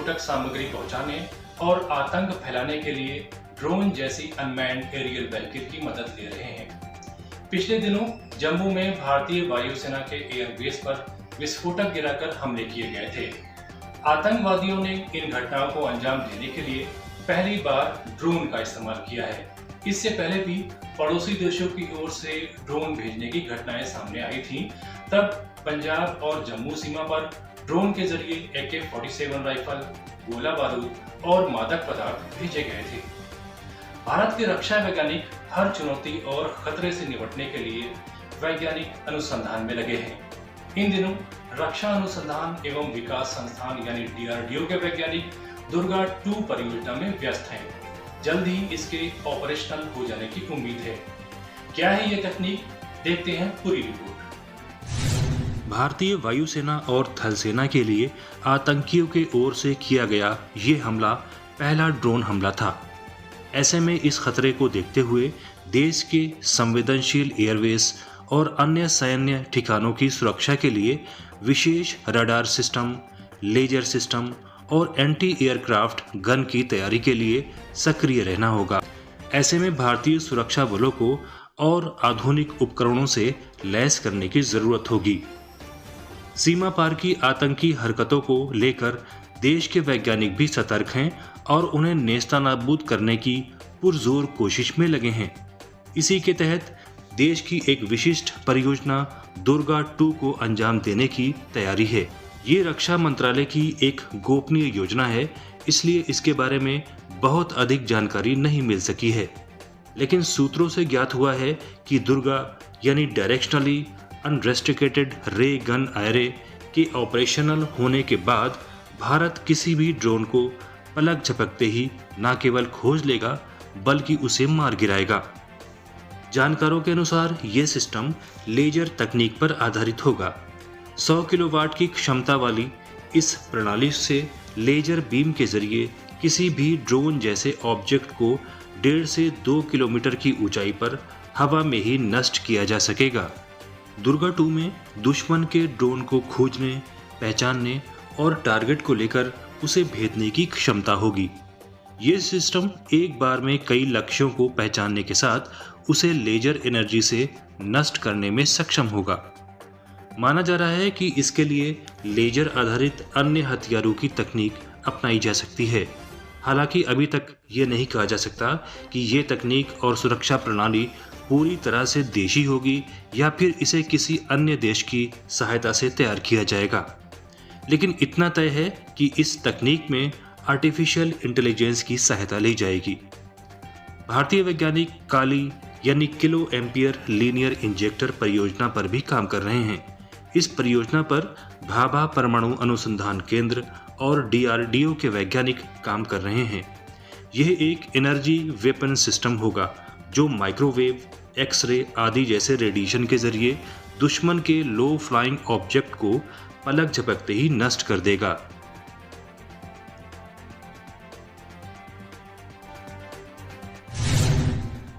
विस्फोटक सामग्री पहुंचाने और आतंक फैलाने के लिए ड्रोन जैसी अनमैन्ड एरियल व्हीकल की मदद ले रहे हैं। पिछले दिनों जम्मू में भारतीय वायुसेना के एयरबेस पर विस्फोटक गिराकर हमले किए गए थे। आतंकवादियों ने इन घटनाओं को अंजाम देने के लिए पहली बार ड्रोन का इस्तेमाल किया है। इससे पहले भी पड़ोसी देशों की ओर से ड्रोन भेजने की घटनाएं सामने आई थीं। तब पंजाब और जम्मू सीमा पर ड्रोन के जरिए AK-47 राइफल, गोला बारूद और मादक पदार्थ भेजे गए थे। भारत के रक्षा वैज्ञानिक हर चुनौती और खतरे से निपटने के लिए वैज्ञानिक अनुसंधान में लगे हैं। इन दिनों रक्षा अनुसंधान एवं विकास संस्थान यानी DRDO के वैज्ञानिक दुर्गा 2 परियोजना में व्यस्त हैं। जल्द ही इसके ऑपरेशनल हो जाने की उम्मीद है। क्या है ये तकनीक, देखते हैं पूरी रिपोर्ट। भारतीय वायुसेना और थल सेना के लिए आतंकियों के ओर से किया गया ये हमला पहला ड्रोन हमला था। ऐसे में इस खतरे को देखते हुए देश के संवेदनशील एयरवेस और अन्य सैन्य ठिकानों की सुरक्षा के लिए विशेष रडार सिस्टम, लेजर सिस्टम और एंटी एयरक्राफ्ट गन की तैयारी के लिए सक्रिय रहना होगा। ऐसे में भारतीय सुरक्षा बलों को और आधुनिक उपकरणों से लैस करने की जरूरत होगी। सीमा पार की आतंकी हरकतों को लेकर देश के वैज्ञानिक भी सतर्क हैं और उन्हें नेस्तनाबूद करने की पुरजोर कोशिश में लगे हैं। इसी के तहत देश की एक विशिष्ट परियोजना दुर्गा 2 को अंजाम देने की तैयारी है। ये रक्षा मंत्रालय की एक गोपनीय योजना है, इसलिए इसके बारे में बहुत अधिक जानकारी नहीं मिल सकी है। लेकिन सूत्रों से ज्ञात हुआ है कि दुर्गा यानी डायरेक्शनली अनरेस्ट्रिक्टेड रे गन एरे के ऑपरेशनल होने के बाद भारत किसी भी ड्रोन को पलक झपकते ही न केवल खोज लेगा बल्कि उसे मार गिराएगा। जानकारों के अनुसार ये सिस्टम लेजर तकनीक पर आधारित होगा। 100 किलोवाट की क्षमता वाली इस प्रणाली से लेजर बीम के जरिए किसी भी ड्रोन जैसे ऑब्जेक्ट को 1.5 से 2 किलोमीटर की ऊंचाई पर हवा में ही नष्ट किया जा सकेगा। दुर्गा 2 में दुश्मन के ड्रोन को खोजने, पहचानने और टारगेट को लेकर उसे भेदने की क्षमता होगी। ये सिस्टम एक बार में कई लक्ष्यों को पहचानने के साथ उसे लेजर एनर्जी से नष्ट करने में सक्षम होगा। माना जा रहा है कि इसके लिए लेजर आधारित अन्य हथियारों की तकनीक अपनाई जा सकती है। हालांकि अभी तक ये नहीं कहा जा सकता कि ये तकनीक और सुरक्षा प्रणाली पूरी तरह से देशी होगी या फिर इसे किसी अन्य देश की सहायता से तैयार किया जाएगा। लेकिन इतना तय है कि इस तकनीक में आर्टिफिशियल इंटेलिजेंस की सहायता ली जाएगी। भारतीय वैज्ञानिक काली यानी किलो एम्पियर लीनियर इंजेक्टर परियोजना पर भी काम कर रहे हैं। इस परियोजना पर भाभा परमाणु अनुसंधान केंद्र और DRDO के वैज्ञानिक काम कर रहे हैं। यह एक एनर्जी वेपन सिस्टम होगा जो माइक्रोवेव, एक्सरे आदि जैसे रेडिएशन के जरिए दुश्मन के लो फ्लाइंग ऑब्जेक्ट को पलक झपकते ही नष्ट कर देगा।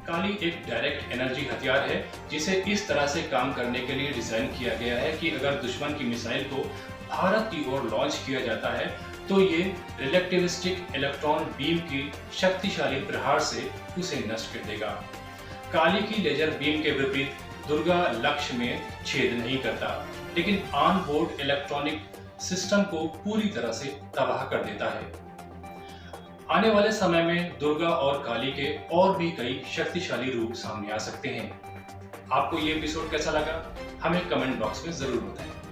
काली एक डायरेक्ट एनर्जी हथियार है जिसे इस तरह से काम करने के लिए डिजाइन किया गया है कि अगर दुश्मन की मिसाइल को भारत की ओर लॉन्च किया जाता है तो ये रिलेटिविस्टिक इलेक्ट्रॉन बीम की शक्तिशाली प्रहार से उसे नष्ट कर देगा। काली की लेजर बीम के विपरीत दुर्गा लक्ष्य में छेद नहीं करता, लेकिन ऑन बोर्ड इलेक्ट्रॉनिक सिस्टम को पूरी तरह से तबाह कर देता है। आने वाले समय में दुर्गा और काली के और भी कई शक्तिशाली रूप सामने आ सकते हैं। आपको ये एपिसोड कैसा लगा, हमें कमेंट बॉक्स में जरूर बताएं।